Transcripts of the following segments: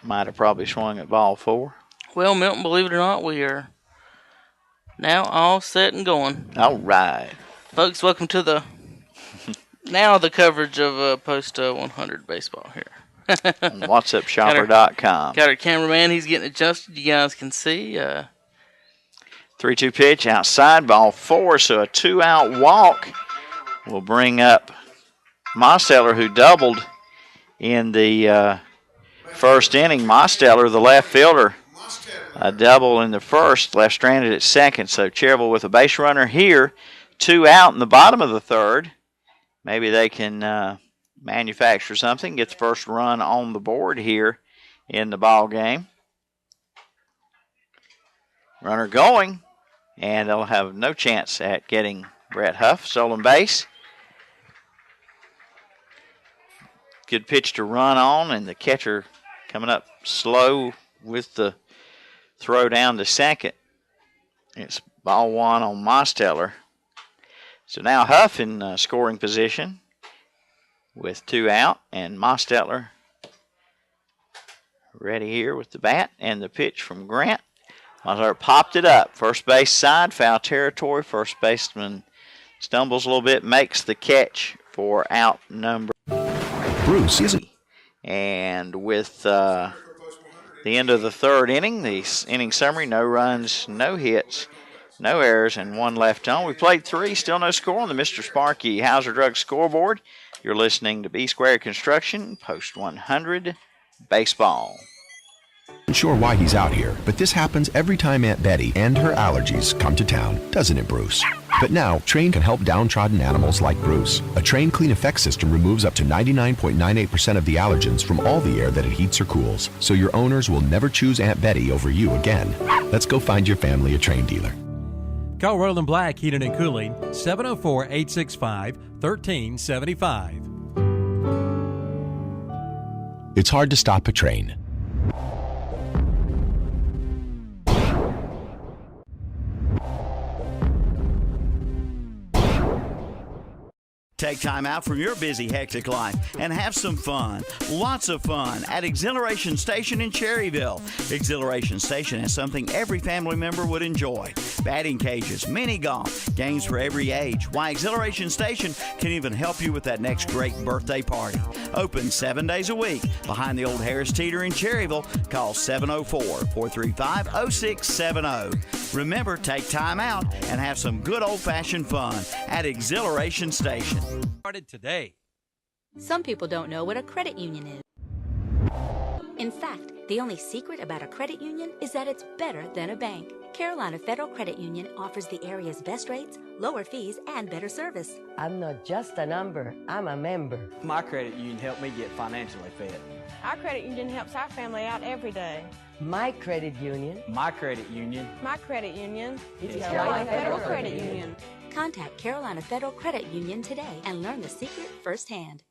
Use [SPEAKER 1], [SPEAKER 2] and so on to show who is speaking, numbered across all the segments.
[SPEAKER 1] Might have probably swung at ball 4.
[SPEAKER 2] Well, Milton, believe it or not, we are now all set and going.
[SPEAKER 1] All right.
[SPEAKER 2] Folks, welcome to the coverage of Post 100 baseball here.
[SPEAKER 1] On WhatsAppShopper.com.
[SPEAKER 2] Got our cameraman. He's getting adjusted. You guys can see.
[SPEAKER 1] 3-2 pitch outside, ball 4, so a 2-out walk will bring up Mosteller, who doubled in the first inning. Mosteller, the left fielder, a double in the first, left stranded at second. So Cherryville with a base runner here, 2 out in the bottom of the third. Maybe they can manufacture something, get the first run on the board here in the ball game. Runner going, and they'll have no chance at getting Brett Huff. Stolen base. Good pitch to run on, and the catcher coming up slow with the throw down to second. It's ball 1 on Mosteller. So now Huff in scoring position with 2 out, and Mosteller ready here with the bat and the pitch from Grant. Mosteller popped it up. First base side, foul territory. First baseman stumbles a little bit, makes the catch for out number.
[SPEAKER 3] Bruce isn't.
[SPEAKER 1] And with the end of the third inning, the inning summary, no runs, no hits, no errors, and 1 left on. We played 3, still no score on the Mr. Sparky Hauser Drug scoreboard. You're listening to B Square Construction, Post 100 Baseball.
[SPEAKER 3] Not sure why he's out here, but this happens every time Aunt Betty and her allergies come to town, doesn't it, Bruce? But now, Train can help downtrodden animals like Bruce. A Train Clean Effect system removes up to 99.98% of the allergens from all the air that it heats or cools, so your owners will never choose Aunt Betty over you again. Let's go find your family a Train dealer.
[SPEAKER 4] Call Roland Black Heating and Cooling, 704-865-1375.
[SPEAKER 3] It's hard to stop a train.
[SPEAKER 5] Take time out from your busy, hectic life and have some fun. Lots of fun at Exhilaration Station in Cherryville. Exhilaration Station has something every family member would enjoy. Batting cages, mini golf, games for every age. Why, Exhilaration Station can even help you with that next great birthday party. Open 7 days a week behind the old Harris Teeter in Cherryville. Call 704-435-0670. Remember, take time out and have some good old-fashioned fun at Exhilaration Station.
[SPEAKER 4] Started today.
[SPEAKER 6] Some people don't know what a credit union is. In fact, the only secret about a credit union is that it's better than a bank. Carolina Federal Credit Union offers the area's best rates, lower fees, and better service.
[SPEAKER 7] I'm not just a number, I'm a member.
[SPEAKER 8] My credit union helped me get financially fit.
[SPEAKER 9] Our credit union helps our family out every day.
[SPEAKER 7] My credit union.
[SPEAKER 8] My credit union.
[SPEAKER 9] My credit union
[SPEAKER 7] is
[SPEAKER 9] Carolina Federal Credit Union.
[SPEAKER 6] Contact Carolina Federal Credit Union today and learn the secret firsthand.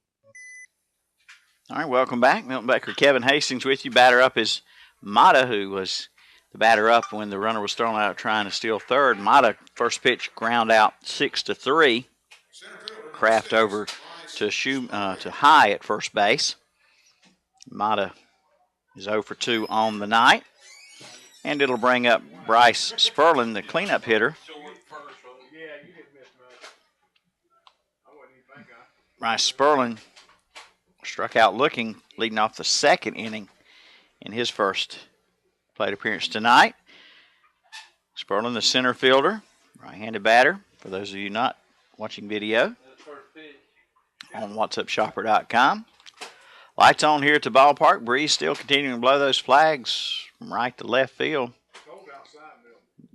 [SPEAKER 1] All right, welcome back. Milton Becker, Kevin Hastings with you. Batter up is Mata, who was the batter up when the runner was thrown out trying to steal third. Mata, first pitch, ground out 6-3. Kraft over to High at first base. Mata is 0 for 2 on the night. And it'll bring up Bryce Sperlin, the cleanup hitter. Bryce Sperlin struck out looking, leading off the second inning in his first plate appearance tonight. Sperlin, the center fielder, right-handed batter, for those of you not watching video, on WhatsAppShopper.com. Lights on here at the ballpark. Breeze still continuing to blow those flags from right to left field.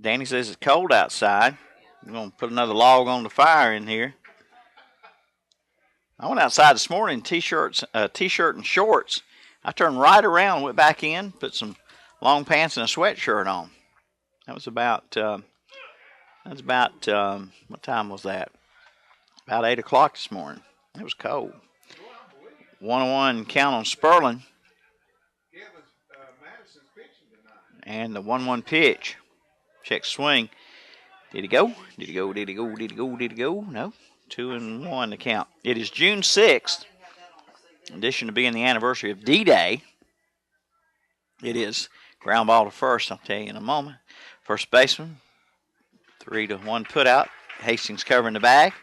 [SPEAKER 1] Danny says it's cold outside. We're going to put another log on the fire in here. I went outside this morning in t-shirt and shorts. I turned right around, went back in, put some long pants and a sweatshirt on. That was about, what time was that? About 8 o'clock this morning. It was cold. 1-1 count on Sperlin. And the 1-1 pitch. Check swing. Did he go? Did he go? Did he go? Did he go? Did he go? No. 2-1 to count. It is June 6th. In addition to being the anniversary of D-Day, It is ground ball to first, I'll tell you in a moment. First baseman, 3-1 put out. Hastings covering the bag.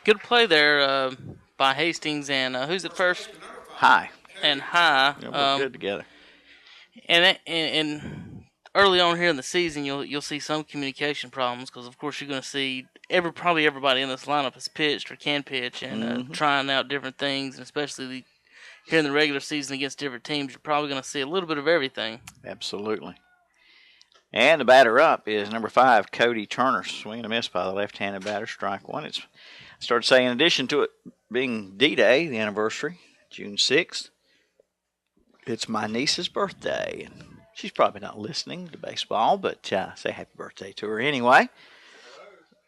[SPEAKER 2] Good play there by Hastings and who's at first?
[SPEAKER 1] High.
[SPEAKER 2] And High.
[SPEAKER 1] They'll work good together.
[SPEAKER 2] And early on here in the season, you'll see some communication problems because, of course, you're going to see probably everybody in this lineup has pitched or can pitch and trying out different things, and especially here in the regular season against different teams, you're probably going to see a little bit of everything.
[SPEAKER 1] Absolutely. And the batter up is number 5, Cody Turner, swinging a miss by the left-handed batter, strike one. It's started saying, in addition to it being D-Day, the anniversary, June 6th, it's my niece's birthday. And she's probably not listening to baseball, but say happy birthday to her anyway.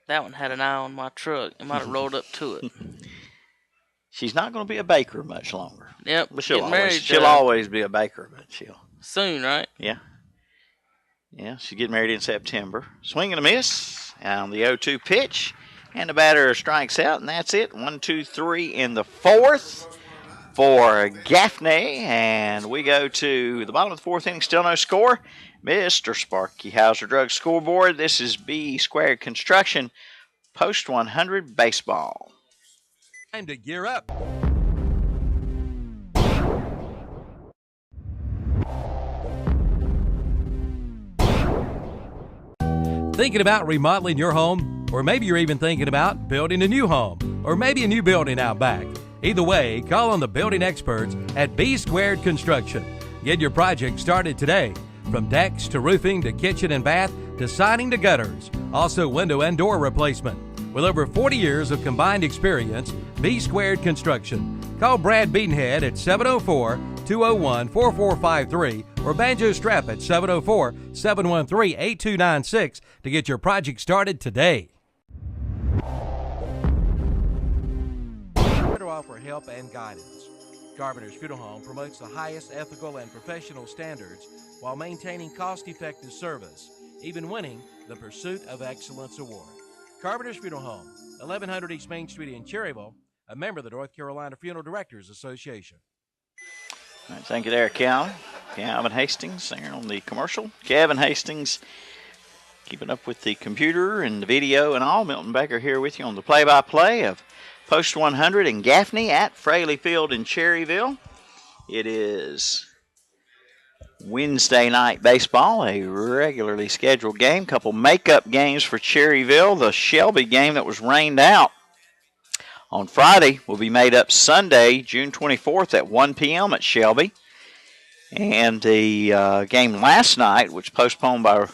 [SPEAKER 2] That one had an eye on my truck. It might have rolled up to it.
[SPEAKER 1] She's not going to be a baker much longer.
[SPEAKER 2] Yep.
[SPEAKER 1] But she'll always be a baker, but she'll.
[SPEAKER 2] Soon, right?
[SPEAKER 1] Yeah. Yeah, she's getting married in September. Swing and a miss on the 0-2 pitch. And the batter strikes out, and that's it. 1, 2, 3 in the fourth for Gaffney. And we go to the bottom of the fourth inning, still no score. Mr. Sparky Hauser Drug Scoreboard. This is B Squared Construction, Post 100 Baseball.
[SPEAKER 4] Time to gear up. Thinking about remodeling your home? Or maybe you're even thinking about building a new home, or maybe a new building out back. Either way, call on the building experts at B Squared Construction. Get your project started today. From decks to roofing to kitchen and bath to siding to gutters. Also window and door replacement. With over 40 years of combined experience, B Squared Construction. Call Brad Beatonhead at 704-201-4453 or Banjo Strap at 704-713-8296 to get your project started today. To offer help and guidance. Carpenter's Funeral Home promotes the highest ethical and professional standards while maintaining cost-effective service, even winning the Pursuit of Excellence Award. Carpenter's Funeral Home, 1100 East Main Street in Cherryville, a member of the North Carolina Funeral Directors Association.
[SPEAKER 1] All right, thank you there, Calvin. Calvin Hastings there on the commercial. Kevin Hastings keeping up with the computer and the video and all. Milton Baker here with you on the play-by-play of Post 100 and Gaffney at Fraley Field in Cherryville. It is Wednesday night baseball, a regularly scheduled game. Couple makeup games for Cherryville. The Shelby game that was rained out on Friday will be made up Sunday, June 24th at 1 p.m. at Shelby. And the game last night, which postponed by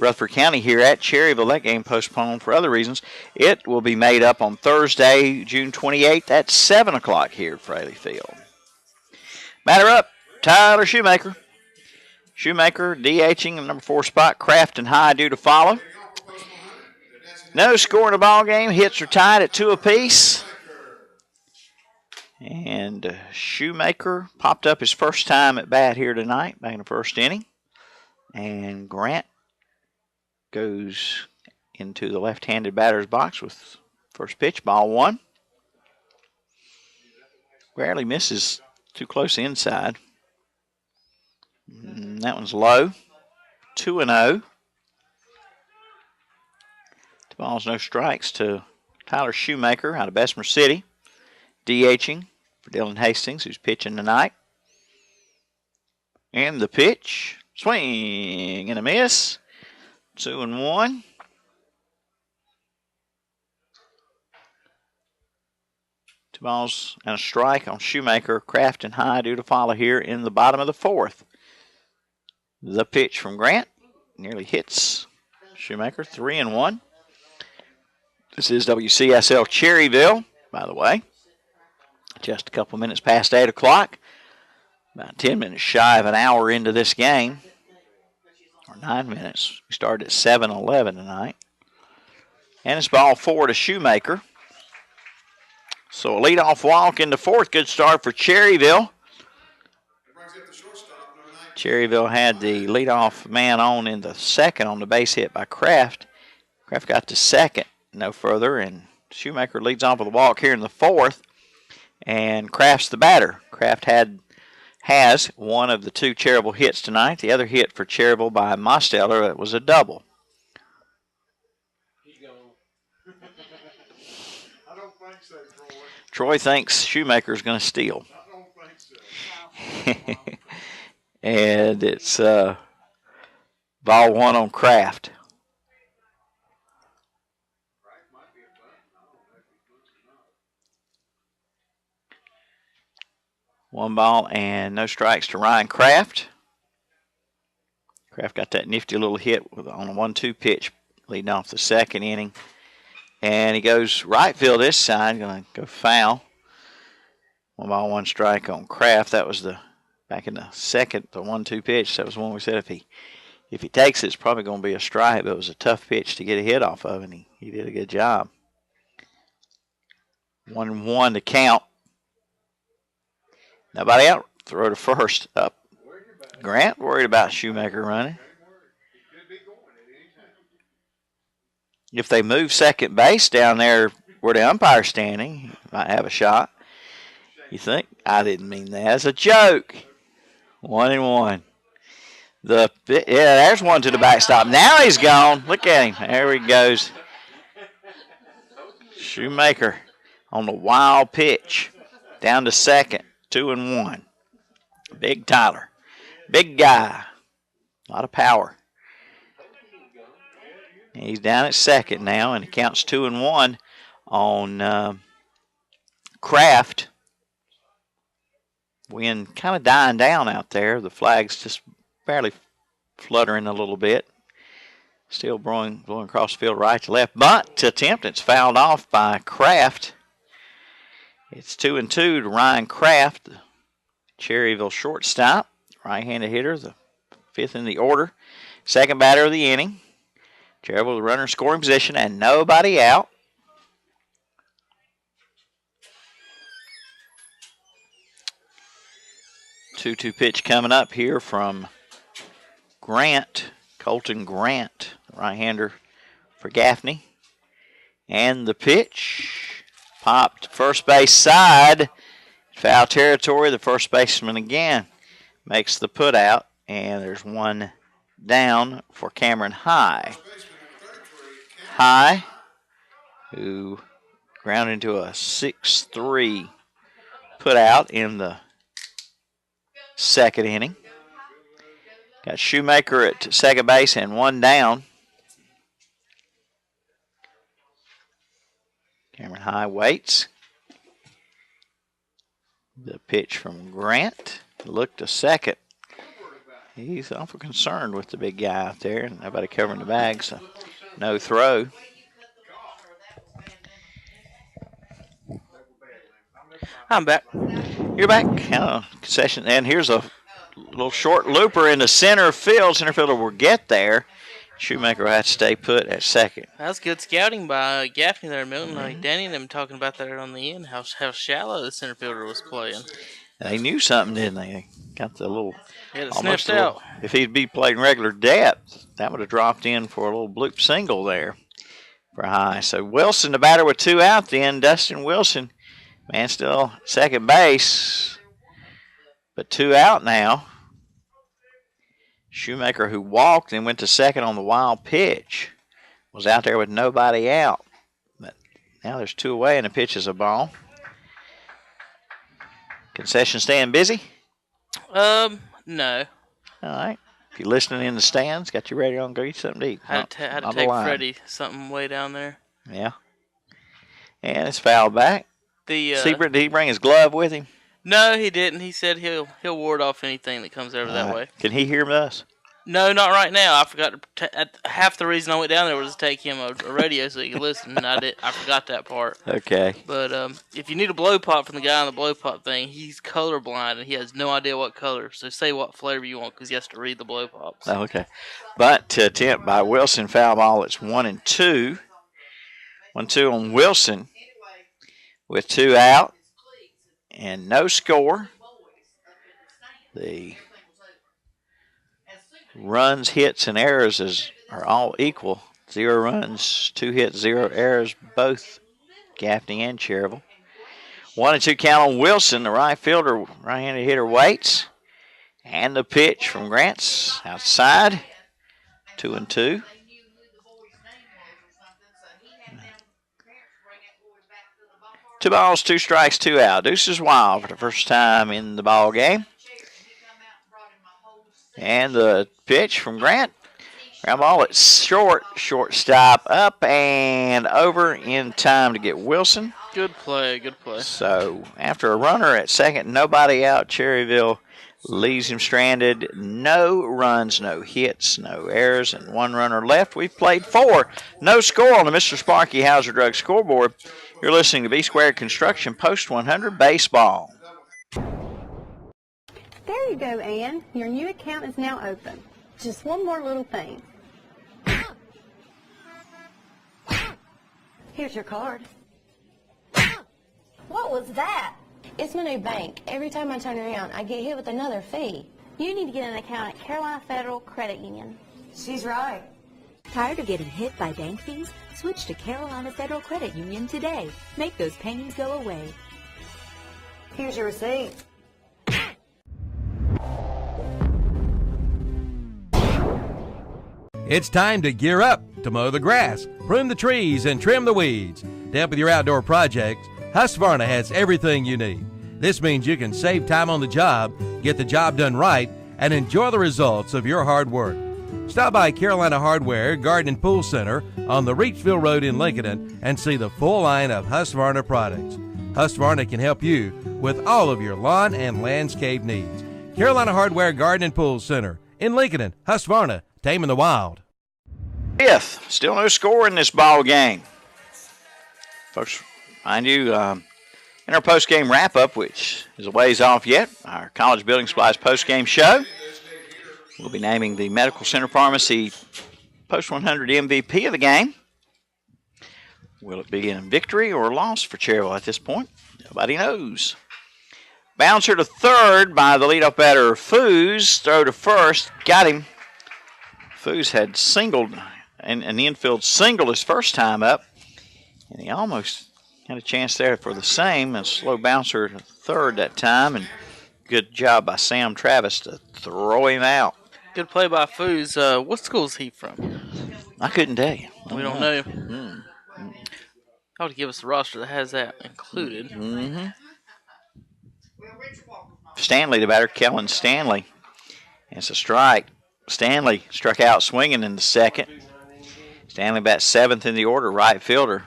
[SPEAKER 1] Rutherford County here at Cherryville, that game postponed for other reasons. It will be made up on Thursday, June 28th at 7 o'clock here at Fraley Field. Batter up, Tyler Shoemaker. Shoemaker DHing in the number 4 spot. Kraft and High due to follow. No score in the ball game. Hits are tied at 2 apiece. And Shoemaker popped up his first time at bat here tonight, back in the first inning. And Grant goes into the left-handed batter's box with first pitch, ball 1. Bradley misses too close inside. That one's low. 2-0. 2 balls, no strikes to Tyler Shoemaker out of Bessemer City. DHing for Dylan Hastings, who's pitching tonight. And the pitch. Swing and a miss. 2-1. Two balls and a strike on Shoemaker. Kraft and High due to follow here in the bottom of the fourth. The pitch from Grant nearly hits Shoemaker. 3-1. This is WCSL Cherryville, by the way. Just a couple minutes past 8 o'clock. About 10 minutes shy of an hour into this game. Or 9 minutes. We started at 7:11 tonight. And it's ball 4 to Shoemaker. So a leadoff walk into fourth. Good start for Cherryville. Cherryville had the leadoff man on in the second on the base hit by Kraft. Kraft got to second, no further, and Shoemaker leads off with a walk here in the fourth. And Kraft's the batter. Kraft had has one of the two Cherryville hits tonight. The other hit for Cherryville by Mosteller was a double.
[SPEAKER 10] I don't think so, Troy.
[SPEAKER 1] Troy thinks Shoemaker's going to steal.
[SPEAKER 10] I don't think so.
[SPEAKER 1] And it's ball one on Kraft. One ball and no strikes to Ryan Kraft. Kraft got that nifty little hit on a 1-2 pitch leading off the second inning. And he goes right field this side, going to go foul. 1 ball, 1 strike on Kraft. That was back in the second, the 1-2 pitch. That was one we said if he takes it, it's probably going to be a strike, but it was a tough pitch to get a hit off of, and he did a good job. 1-1 to count. Nobody out. Throw to first up. Grant worried about Shoemaker running. If they move second base down there where the umpire's standing, he might have a shot. You think? I didn't mean that as a joke. 1-1. There's one to the backstop. Now he's gone. Look at him. There he goes. Shoemaker on the wild pitch. Down to second. 2-1. Big Tyler. Big guy. A lot of power. And he's down at second now, and it counts 2-1 on Kraft. Wind kind of dying down out there. The flag's just barely fluttering a little bit. Still blowing across the field right to left. Bunt to attempt. It's fouled off by Kraft. It's 2-2 to Ryan Kraft, the Cherryville shortstop. Right-handed hitter, the 5th in the order. Second batter of the inning. Cherryville, the runner in scoring position, and nobody out. Two pitch coming up here from Grant, Colton Grant, the right-hander for Gaffney. And the pitch popped first base side. Foul territory. The first baseman again makes the put out, and there's one down for Cameron High. High, who grounded into a 6-3 put out in the second inning. Got Shoemaker at second base and one down. Cameron High waits. The pitch from Grant. Look to second. He's awful concerned with the big guy out there. Nobody covering the bag, so no throw.
[SPEAKER 2] I'm back.
[SPEAKER 1] You're back. Concession. And here's a little short looper in the center field. Center fielder will get there. Shoemaker will have to stay put at second.
[SPEAKER 2] That's good scouting by Gaffney there, Milton. Like Danny and them talking about that on the end, how shallow the center fielder was playing.
[SPEAKER 1] They knew something, didn't they? They got the little.
[SPEAKER 2] Yeah, it sniffed out.
[SPEAKER 1] If he'd be playing regular depth, that would have dropped in for a little bloop single there for High. So Wilson, the batter with 2 out then. Dustin Wilson, man, still second base, but 2 out now. Shoemaker, who walked and went to second on the wild pitch, was out there with nobody out. But now there's 2 away, and the pitch is a ball. Concession stand busy?
[SPEAKER 2] No.
[SPEAKER 1] All right. If you're listening in the stands, got you ready on, go get something to eat.
[SPEAKER 2] Had to take Freddie something way down there.
[SPEAKER 1] Yeah. And it's fouled back. Seabrook, did he bring his glove with him?
[SPEAKER 2] No, he didn't. He said he'll ward off anything that comes over that way.
[SPEAKER 1] Can he hear us?
[SPEAKER 2] No, not right now. I forgot to. Half the reason I went down there was to take him a radio so he could listen, and I forgot that part.
[SPEAKER 1] Okay.
[SPEAKER 2] But if you need a blow pop from the guy on the blow pop thing, he's colorblind and he has no idea what color. So say what flavor you want because he has to read the blow pops.
[SPEAKER 1] Oh, okay. But to attempt by Wilson, foul ball. It's 1-2. 1-2 on Wilson with 2 out and no score. The runs, hits, and errors are all equal. 0 runs, 2 hits, 0 errors, both Gaffney and Cherryville. 1-2 count on Wilson. The right fielder, right-handed hitter waits. And the pitch from Grant's outside. 2-2. Two balls, 2 strikes, 2 out. Deuces wild for the first time in the ball game. And the pitch from Grant. Ground ball at shortstop, up and over in time to get Wilson.
[SPEAKER 2] Good play, good play.
[SPEAKER 1] So after a runner at second, nobody out, Cherryville leaves him stranded. No runs, no hits, no errors, and 1 runner left. We've played 4. No score on the Mr. Sparky Hauser Drug scoreboard. You're listening to B Squared Construction Post 100 Baseball.
[SPEAKER 11] There you go, Ann. Your new account is now open. Just one more little thing. Here's your card. What was that? It's my new bank. Every time I turn around, I get hit with another fee. You need to get an account at Carolina Federal Credit Union. She's right.
[SPEAKER 6] Tired of getting hit by bank fees? Switch to Carolina Federal Credit Union today. Make those pains go away.
[SPEAKER 11] Here's your receipt.
[SPEAKER 4] It's time to gear up to mow the grass, prune the trees, and trim the weeds. To help with your outdoor projects, Husqvarna has everything you need. This means you can save time on the job, get the job done right, and enjoy the results of your hard work. Stop by Carolina Hardware Garden and Pool Center on the Reachville Road in Lincoln and see the full line of Husqvarna products. Husqvarna can help you with all of your lawn and landscape needs. Carolina Hardware Garden and Pool Center in Lincoln. Husqvarna, taming the wild.
[SPEAKER 1] 5th, still no score in this ball game. Folks, mind you, in our post-game wrap-up, which is a ways off yet, our College Building Supplies post-game show, we'll be naming the Medical Center Pharmacy Post 100 MVP of the game. Will it be a victory or a loss for Cherryville at this point? Nobody knows. Bouncer to third by the leadoff batter, Foos. Throw to first. Got him. Foos had singled, and the infield singled his first time up, and he almost had a chance there for the same. A slow bouncer to third that time, and good job by Sam Travis to throw him out.
[SPEAKER 2] Good play by Foos. What school is he from?
[SPEAKER 1] I couldn't tell you.
[SPEAKER 2] We don't know. I would give us a roster that has that included.
[SPEAKER 1] Mm-hmm. Stanley, the batter, Kellen Stanley. It's a strike. Stanley struck out swinging in the second. Stanley bats 7th in the order, right fielder.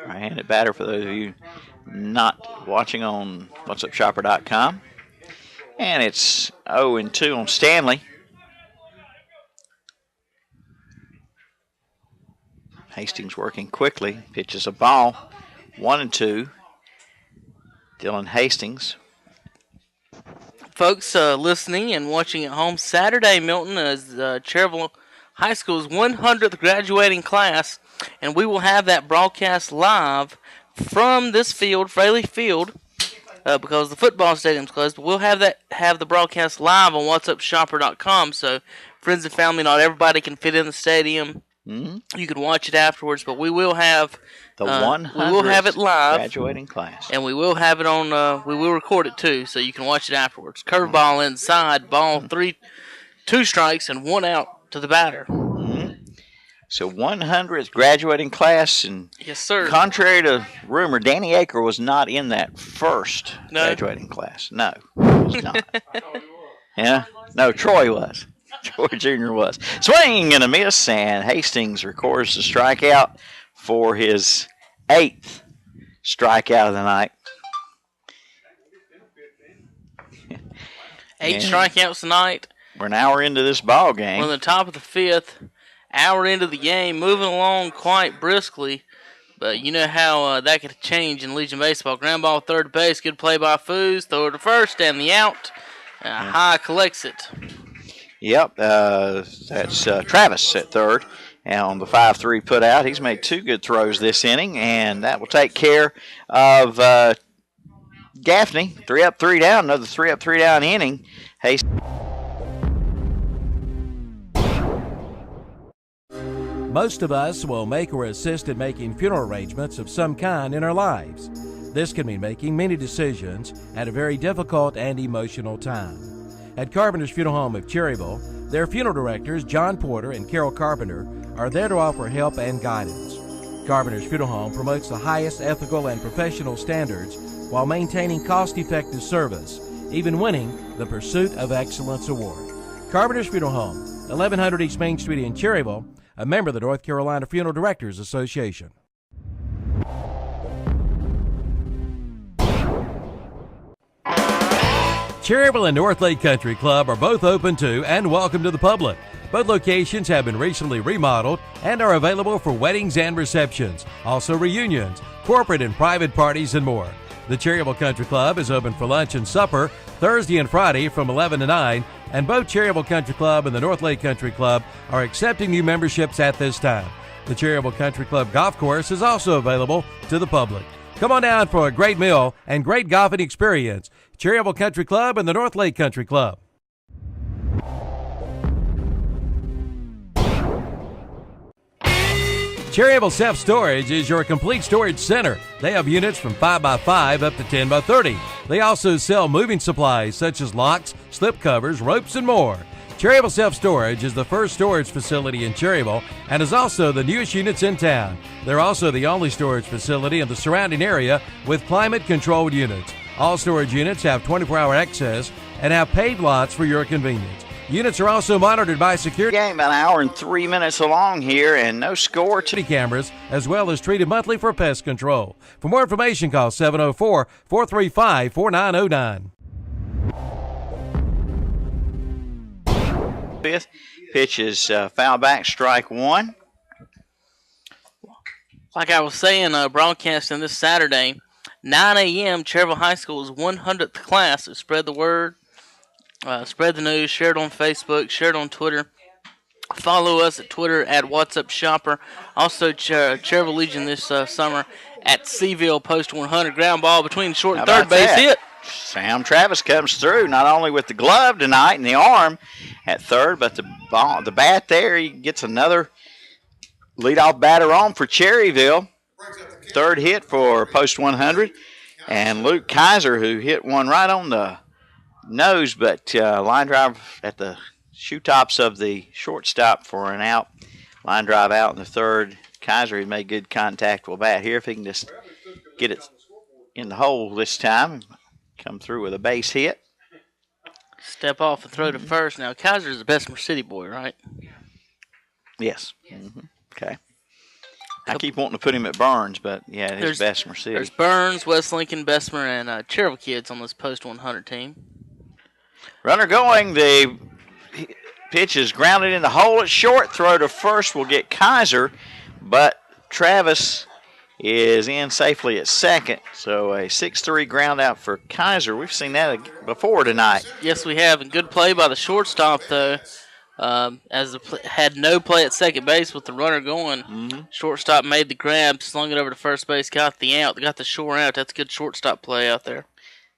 [SPEAKER 1] Right-handed batter for those of you not watching on whatsupshopper.com. And it's 0-2 on Stanley. Hastings working quickly. Pitches a ball. 1-2. Dylan Hastings.
[SPEAKER 2] Folks listening and watching at home, Saturday, Milton, is Cherryville High School's 100th graduating class, and we will have that broadcast live from this field, Fraley Field, because the football stadium's closed. But we'll have the broadcast live on whatsupshopper.com, so friends and family, not everybody can fit in the stadium.
[SPEAKER 1] Mm-hmm.
[SPEAKER 2] You can watch it afterwards, but we will have
[SPEAKER 1] the 100th
[SPEAKER 2] we will have it live,
[SPEAKER 1] graduating class,
[SPEAKER 2] and we will have it on. We will record it too, so you can watch it afterwards. Curveball inside, ball 2 strikes and 1 out to the batter.
[SPEAKER 1] Mm-hmm. So 100th graduating class, and
[SPEAKER 2] yes, sir.
[SPEAKER 1] Contrary to rumor, Danny Aker was not in that first graduating class. No, he was not. Yeah, no, Troy was. Troy Jr. was. Swing and a miss, and Hastings records the strikeout for his 8th strikeout of the night.
[SPEAKER 2] 8 strikeouts tonight.
[SPEAKER 1] We're an hour into this ball game.
[SPEAKER 2] We're on the top of the 5th, hour into the game, moving along quite briskly. But you know how that could change in Legion Baseball. Ground ball, third base, good play by Foos. Throw it to first, and the out. High collects it.
[SPEAKER 1] Yep, that's Travis at third. And on the 5-3 put out, he's made 2 good throws this inning, and that will take care of Gaffney. 3 up, 3 down, another 3 up, 3 down inning.
[SPEAKER 4] Most of us will make or assist in making funeral arrangements of some kind in our lives. This can mean making many decisions at a very difficult and emotional time. At Carpenter's Funeral Home of Cherryville, their funeral directors, John Porter and Carol Carpenter, are there to offer help and guidance. Carpenter's Funeral Home promotes the highest ethical and professional standards while maintaining cost-effective service, even winning the Pursuit of Excellence Award. Carpenter's Funeral Home, 1100 East Main Street in Cherryville, a member of the North Carolina Funeral Directors Association. Cherryville and North Lake Country Club are both open to and welcome to the public. Both locations have been recently remodeled and are available for weddings and receptions, also reunions, corporate and private parties, and more. The Cherryville Country Club is open for lunch and supper Thursday and Friday from 11 to 9, and both Cherryville Country Club and the North Lake Country Club are accepting new memberships at this time. The Cherryville Country Club golf course is also available to the public. Come on down for a great meal and great golfing experience. Cherryville Country Club and the North Lake Country Club. Cherryville Self-Storage is your complete storage center. They have units from 5x5 up to 10x30. They also sell moving supplies such as locks, slip covers, ropes, and more. Cherryville Self-Storage is the first storage facility in Cherryville and is also the newest units in town. They're also the only storage facility in the surrounding area with climate-controlled units. All storage units have 24-hour access and have paved lots for your convenience. Units are also monitored by security
[SPEAKER 1] Game about an hour and 3 minutes along here, and no score.
[SPEAKER 4] Cameras, as well as treated monthly for pest control. For more information, call 704-435-4909.
[SPEAKER 1] Fifth pitch is foul back, strike one.
[SPEAKER 2] Like I was saying, broadcasting this Saturday, 9 a.m., Cherryville High School's 100th class. So spread the word, spread the news, share it on Facebook, share it on Twitter. Follow us at Twitter at What's Up Shopper. Also, Cherryville Legion this summer at Seville, post 100. Ground ball between short and third base hit.
[SPEAKER 1] Sam Travis comes through, not only with the glove tonight and the arm at third, but the bat there. He gets another leadoff batter on for Cherryville. Third hit for post 100. And Luke Kaiser, who hit one right on the nose, but line drive at the shoe tops of the shortstop for an out. Line drive out in the third. Kaiser, he made good contact with bat here. If he can just get it in the hole this time, come through with a base hit.
[SPEAKER 2] Step off and throw to first. Now, Kaiser's the Bessemer City boy, right?
[SPEAKER 1] Yes. Okay. I keep wanting to put him at Burns, but yeah, it is Bessemer City.
[SPEAKER 2] There's Burns, West Lincoln, Bessemer, and Cherryville kids on this post 100 team.
[SPEAKER 1] Runner going. The pitch is grounded in the hole at short. Throw to first will get Kaiser, but Travis is in safely at second. So a 6-3 ground out for Kaiser. We've seen that before tonight.
[SPEAKER 2] Yes, we have. And good play by the shortstop, though. As had no play at second base with the runner going. Shortstop made the grab, slung it over to first base, got the out, got the shore out. That's a good shortstop play out there.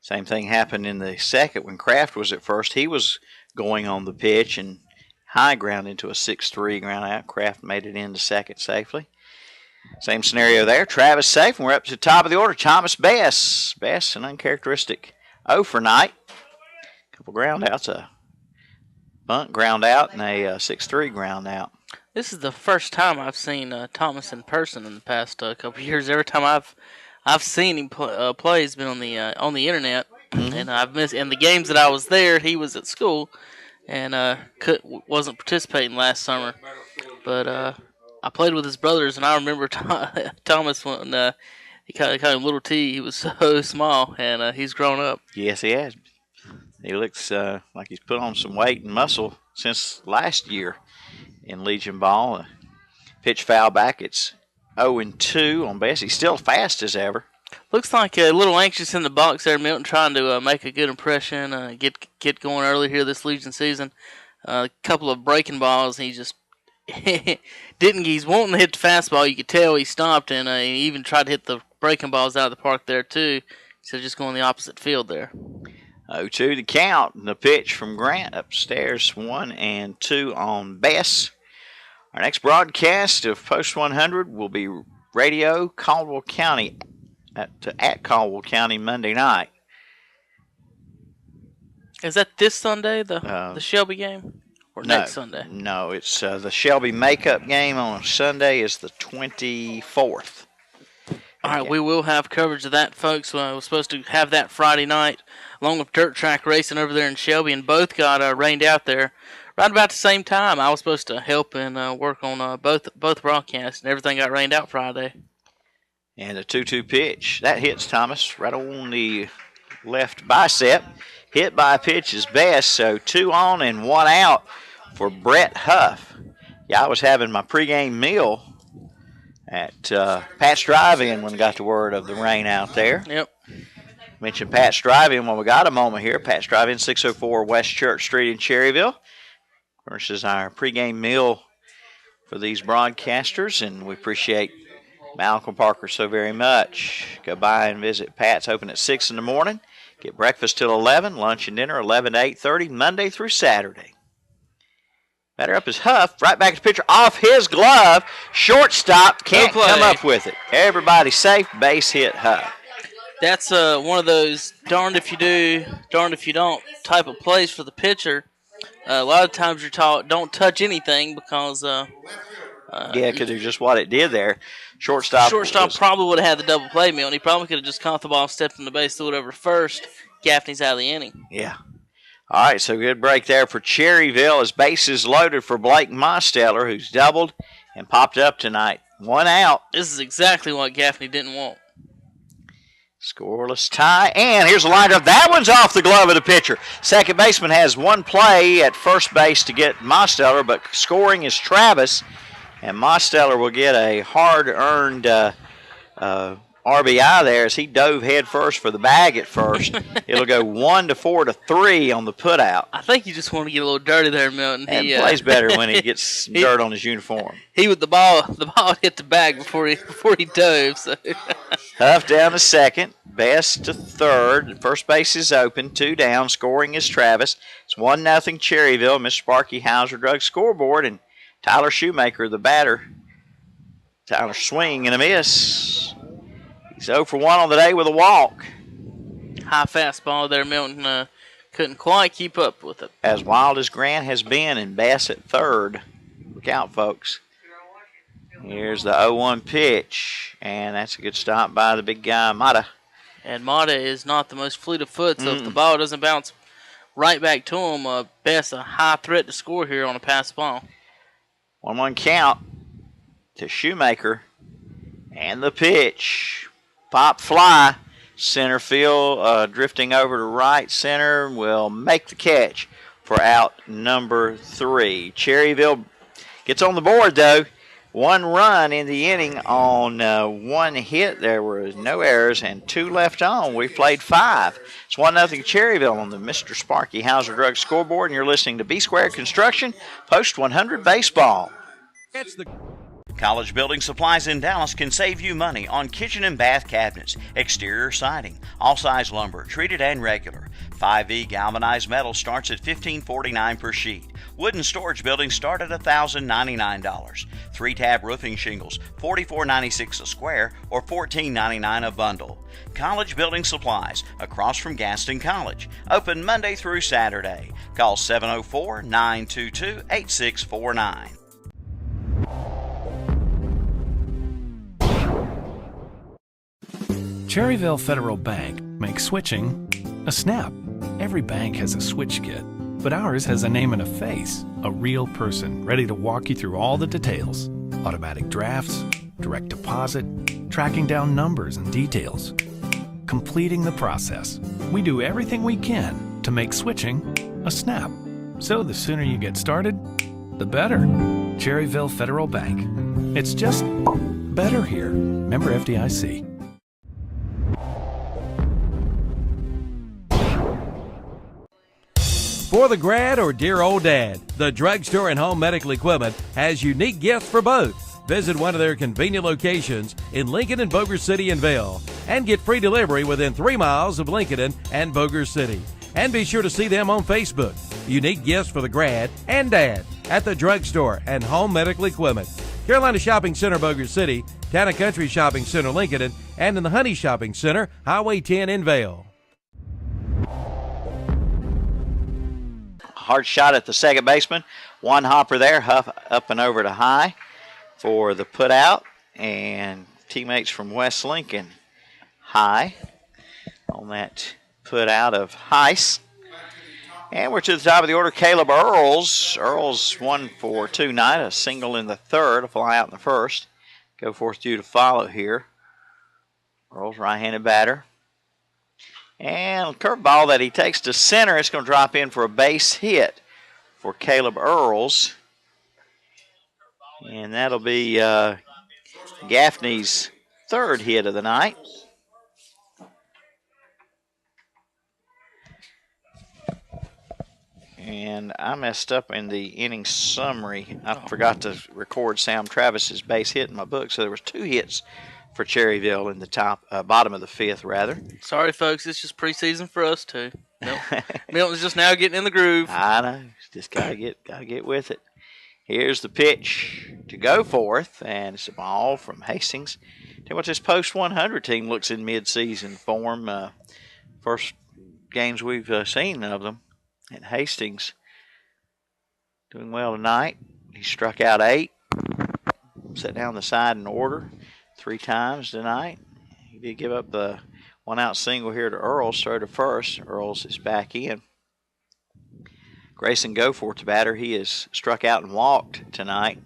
[SPEAKER 1] Same thing happened in the second when Kraft was at first. He was going on the pitch and high ground into a 6-3 ground out. Kraft made it into second safely. Same scenario there. Travis safe, and we're up to the top of the order. Thomas Bess. Bess, an uncharacteristic 0 for night. Couple ground outs, a bunt ground out, and a 6-3 ground out.
[SPEAKER 2] This is the first time I've seen Thomas in person in the past couple of years. Every time I've seen him play, he's been on the internet, and I've missed. In the games that I was there, he was at school, and wasn't participating last summer. But I played with his brothers, and I remember Thomas when he called him Little T. He was so small, and he's grown up.
[SPEAKER 1] Yes, he has. He looks like he's put on some weight and muscle since last year in Legion ball. Pitch foul back. It's 0-2 on Bess. He's still fast as ever.
[SPEAKER 2] Looks like a little anxious in the box there, Milton, trying to make a good impression, get going early here this Legion season. A couple of breaking balls, he just he's wanting to hit the fastball. You could tell he stopped, and he even tried to hit the breaking balls out of the park there too. So just going the opposite field there.
[SPEAKER 1] 0-2 to count. And the pitch from Grant upstairs, 1-2 on Bess. Our next broadcast of Post 100 will be Radio Caldwell County at Caldwell County Monday night.
[SPEAKER 2] Is that this Sunday, the Shelby game? Or next Sunday?
[SPEAKER 1] No, it's the Shelby makeup game on Sunday is the 24th.
[SPEAKER 2] All right, we will have coverage of that, folks. We're supposed to have that Friday night, along with dirt track racing over there in Shelby, and both got rained out there right about the same time. I was supposed to help and work on both broadcasts, and everything got rained out Friday.
[SPEAKER 1] And the 2-2 pitch. That hits Thomas right on the left bicep. Hit by a pitch is best, so 2 on and 1 out for Brett Huff. Yeah, I was having my pregame meal at Pat's Drive-In when we got the word of the rain out there.
[SPEAKER 2] Yep.
[SPEAKER 1] Mentioned Pat's Drive-In when we got a moment here. Pat's Drive-In, 604 West Church Street in Cherryville. Versus our pregame meal for these broadcasters, and we appreciate Malcolm Parker so very much. Go by and visit Pat's, open at 6 in the morning. Get breakfast till 11, lunch and dinner 11 to 8:30, Monday through Saturday. Batter up is Huff, right back to pitcher, off his glove. Shortstop can't come up with it. Everybody safe, base hit Huff.
[SPEAKER 2] That's one of those darned if you do, darned if you don't type of plays for the pitcher. A lot of times you're taught don't touch anything because
[SPEAKER 1] because it's just what it did there. Shortstop
[SPEAKER 2] probably would have had the double play meal, and he probably could have just caught the ball, stepped in the base, threw it over first. Gaffney's out of the inning.
[SPEAKER 1] Yeah. All right, so good break there for Cherryville as bases loaded for Blake Mosteller, who's doubled and popped up tonight. 1 out.
[SPEAKER 2] This is exactly what Gaffney didn't want.
[SPEAKER 1] Scoreless tie, and here's a lineup. That one's off the glove of the pitcher. Second baseman has one play at first base to get Mosteller, but scoring is Travis, and Mosteller will get a hard-earned RBI there as he dove head first for the bag at first. It'll go 1-4 to 3 on the putout.
[SPEAKER 2] I think you just want to get a little dirty there, Milton.
[SPEAKER 1] He plays better when he gets dirt on his uniform.
[SPEAKER 2] He with the ball hit the bag before he dove. So.
[SPEAKER 1] Huff down to second, Best to third. First base is open, 2 down. Scoring is Travis. It's 1-0 Cherryville. Mr. Sparky Hauser drug scoreboard, and Tyler Shoemaker, the batter. Tyler swing and a miss. He's 0 for 1 on the day with a walk.
[SPEAKER 2] High fastball there. Milton couldn't quite keep up with it.
[SPEAKER 1] As wild as Grant has been, and Bass at third. Look out, folks. Here's the 0-1 pitch, and that's a good stop by the big guy, Mata.
[SPEAKER 2] And Mata is not the most fleet of foot, so if the ball doesn't bounce right back to him, Bass a high threat to score here on a pass ball.
[SPEAKER 1] 1-1 count to Shoemaker, and the pitch. Pop fly, center field, drifting over to right center, will make the catch for out number 3. Cherryville gets on the board, though. 1 run in the inning on 1 hit. There were no errors and 2 left on. We played 5. It's 1-0 Cherryville on the Mr. Sparky Hauser Drug scoreboard, and you're listening to B-Squared Construction Post 100 Baseball. College Building Supplies in Dallas can save you money on kitchen and bath cabinets, exterior siding, all-size lumber, treated and regular. 5E galvanized metal starts at $15.49 per sheet. Wooden storage buildings start at $1,099. 3-tab roofing shingles, $44.96 a square or $14.99 a bundle. College Building Supplies, across from Gaston College. Open Monday through Saturday. Call 704-922-8649.
[SPEAKER 12] Cherryville Federal Bank makes switching a snap. Every bank has a switch kit, but ours has a name and a face, a real person ready to walk you through all the details. Automatic drafts, direct deposit, tracking down numbers and details. Completing the process. We do everything we can to make switching a snap. So the sooner you get started, the better. Cherryville Federal Bank. It's just better here. Member FDIC.
[SPEAKER 4] For the grad or dear old dad, the Drugstore and Home Medical Equipment has unique gifts for both. Visit one of their convenient locations in Lincoln and Boger City and Vail and get free delivery within 3 miles of Lincoln and Boger City. And be sure to see them on Facebook. Unique gifts for the grad and dad at the Drugstore and Home Medical Equipment. Carolina Shopping Center, Boger City, Town and Country Shopping Center, Lincoln, and in the Honey Shopping Center, Highway 10 in Vail.
[SPEAKER 1] hard shot at the second baseman. One hopper there, up and over to high for the put out. And teammates from West Lincoln high on that put out of Heiss. And we're to the top of the order, Caleb Earls. Earls 1 for 2 tonight, a single in the third, a fly out in the first. Go forth due to follow here. Earls right-handed batter. And curveball that he takes to center. It's going to drop in for a base hit for Caleb Earls. And that'll be Gaffney's third hit of the night. And I messed up in the inning summary. I forgot to record Sam Travis's base hit in my book, so there was 2 hits for Cherryville in the bottom of the 5th, rather.
[SPEAKER 2] Sorry, folks. It's just preseason for us, too. Milton's just now getting in the groove.
[SPEAKER 1] I know. Just gotta get with it. Here's the pitch to go forth, and it's a ball from Hastings. Tell you what, this post 100 team looks in mid-season form. First games we've seen of them. And Hastings doing well tonight. He struck out 8, set down the side in order 3 times tonight. He did give up the 1-out single here to Earls, throw to first. Earls is back in. Grayson Goforth, the batter, he has struck out and walked tonight.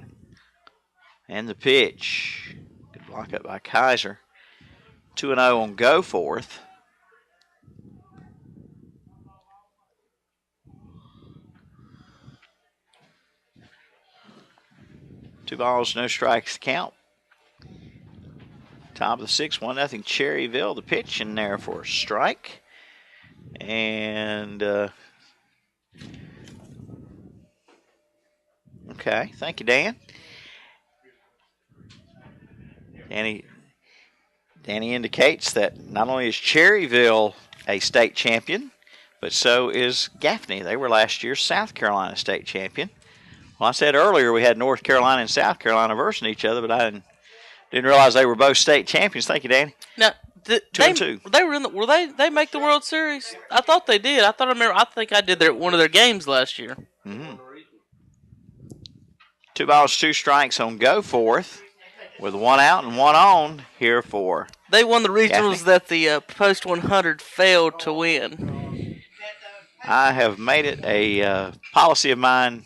[SPEAKER 1] And the pitch, good block up by Kaiser. 2-0 on Goforth. Two balls, no strikes to count. Top of the 6th, 1-0 Cherryville. The pitch in there for a strike. And, okay, thank you, Dan. Danny indicates that not only is Cherryville a state champion, but so is Gaffney. They were last year's South Carolina state champion. Well, I said earlier we had North Carolina and South Carolina versing each other, but I didn't realize they were both state champions. Thank you, Danny.
[SPEAKER 2] Now,
[SPEAKER 1] 2-2.
[SPEAKER 2] They were in the. They make the World Series? I thought they did. I think I did one of their games last year.
[SPEAKER 1] Mm-hmm. 2 balls, 2 strikes on Goforth, with 1 out and 1 on here for.
[SPEAKER 2] They won the regionals
[SPEAKER 1] Gaffney.
[SPEAKER 2] that the post 100 failed to win.
[SPEAKER 1] I have made it a policy of mine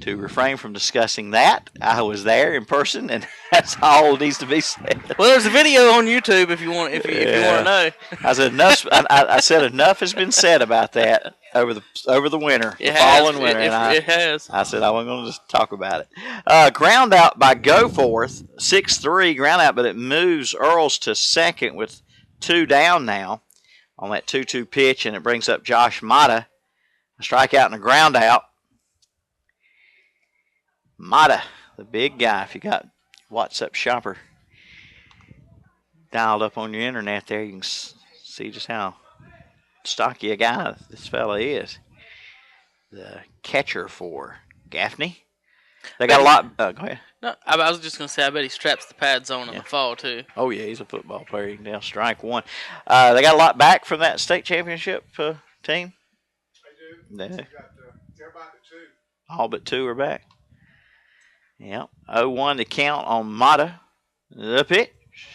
[SPEAKER 1] to refrain from discussing that. I was there in person, and that's all needs to be said.
[SPEAKER 2] Well, there's a video on YouTube if you want to know.
[SPEAKER 1] I said enough. I said enough has been said about that over the winter, the following winter.
[SPEAKER 2] It has.
[SPEAKER 1] I said I wasn't going to just talk about it. Ground out by Goforth, 6-3 ground out, but it moves Earls to second with 2 down now on that 2-2 pitch, and it brings up Josh Mata, a strikeout and a ground out. Mata, the big guy. If you got WhatsApp Shopper dialed up on your internet there, you can see just how stocky a guy this fella is. The catcher for Gaffney. They got a lot. Go ahead.
[SPEAKER 2] No, I was just going to say, I bet he straps the pads on in the fall, too.
[SPEAKER 1] Oh, yeah, he's a football player. He can down strike 1. They got a lot back from that state championship team.
[SPEAKER 10] They do.
[SPEAKER 1] They
[SPEAKER 10] They're about the 2.
[SPEAKER 1] All but 2 are back. Yep. 0-1 to count on Mata. The pitch.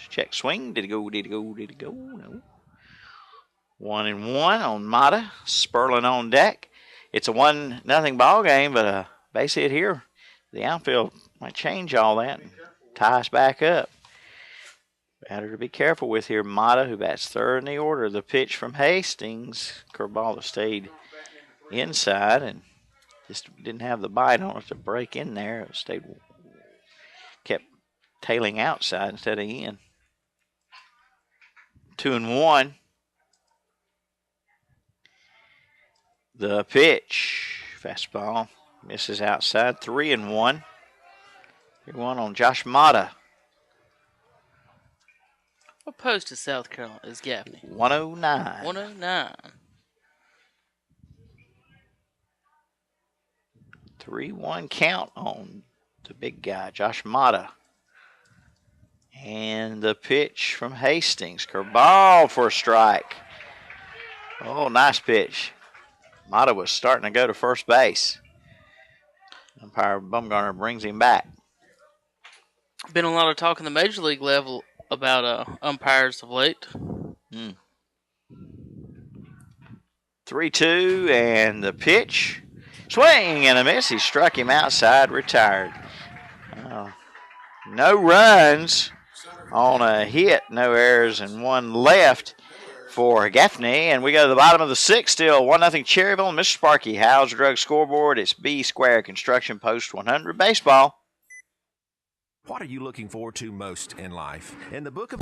[SPEAKER 1] Check swing. Did it go? No. 1-1 on Mata. Sperling on deck. It's a 1-0 ball game, but a base hit here. The outfield might change all that and tie us back up. Batter to be careful with here. Mata, who bats 3rd in the order. The pitch from Hastings. Curveball stayed inside and just didn't have the bite on it to break in there. It kept tailing outside instead of in. 2-1. The pitch. Fastball. Misses outside. 3-1. 3-1 on Josh Mata.
[SPEAKER 2] What post is South Carolina? Is Gaffney?
[SPEAKER 1] 109.
[SPEAKER 2] 109.
[SPEAKER 1] 3-1 count on the big guy, Josh Mata. And the pitch from Hastings. Curveball for a strike. Oh, nice pitch. Mata was starting to go to first base. Umpire Bumgarner brings him back.
[SPEAKER 2] Been a lot of talk in the major league level about umpires of late.
[SPEAKER 1] 3-2, and the pitch. Swing and a miss. He struck him outside, retired. No runs on a hit, no errors, and one left for Gaffney. And we go to the bottom of the sixth, still 1-0 Cherryville. Mr. Sparky, Howes Drug Scoreboard. It's B Square Construction Post 100 Baseball.
[SPEAKER 3] What are you looking forward to most in life? In the book of...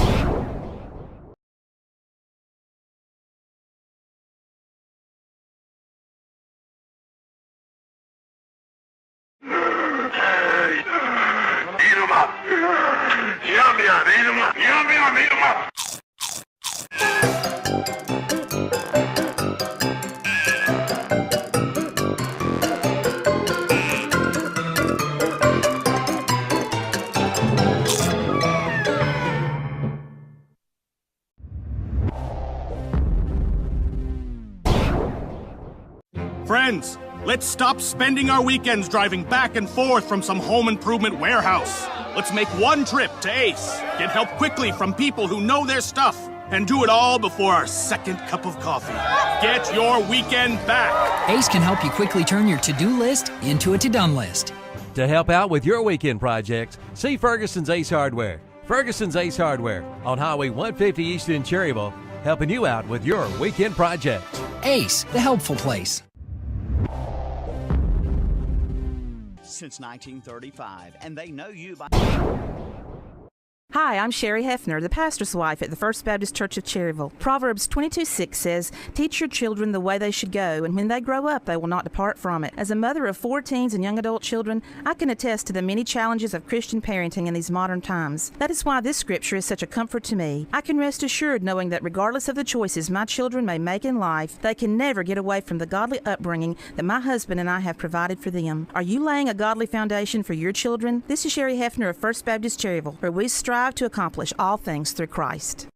[SPEAKER 13] Friends, let's stop spending our weekends driving back and forth from some home improvement warehouse. Let's make one trip to Ace, get help quickly from people who know their stuff, and do it all before our second cup of coffee. Get your weekend back.
[SPEAKER 14] Ace can help you quickly turn your to-do list into a to-done list.
[SPEAKER 4] To help out with your weekend projects, see Ferguson's Ace Hardware. Ferguson's Ace Hardware on Highway 150 East in Cherryville, helping you out with your weekend projects.
[SPEAKER 14] Ace, the helpful place.
[SPEAKER 5] Since 1935, and they know you by...
[SPEAKER 15] Hi, I'm Sherry Hefner, the pastor's wife at the First Baptist Church of Cherryville. Proverbs 22:6 says, "Teach your children the way they should go, and when they grow up, they will not depart from it." As a mother of 4 teens and young adult children, I can attest to the many challenges of Christian parenting in these modern times. That is why this scripture is such a comfort to me. I can rest assured knowing that regardless of the choices my children may make in life, they can never get away from the godly upbringing that my husband and I have provided for them. Are you laying a godly foundation for your children? This is Sherry Hefner of First Baptist Cherryville, where we strive to accomplish all things through Christ.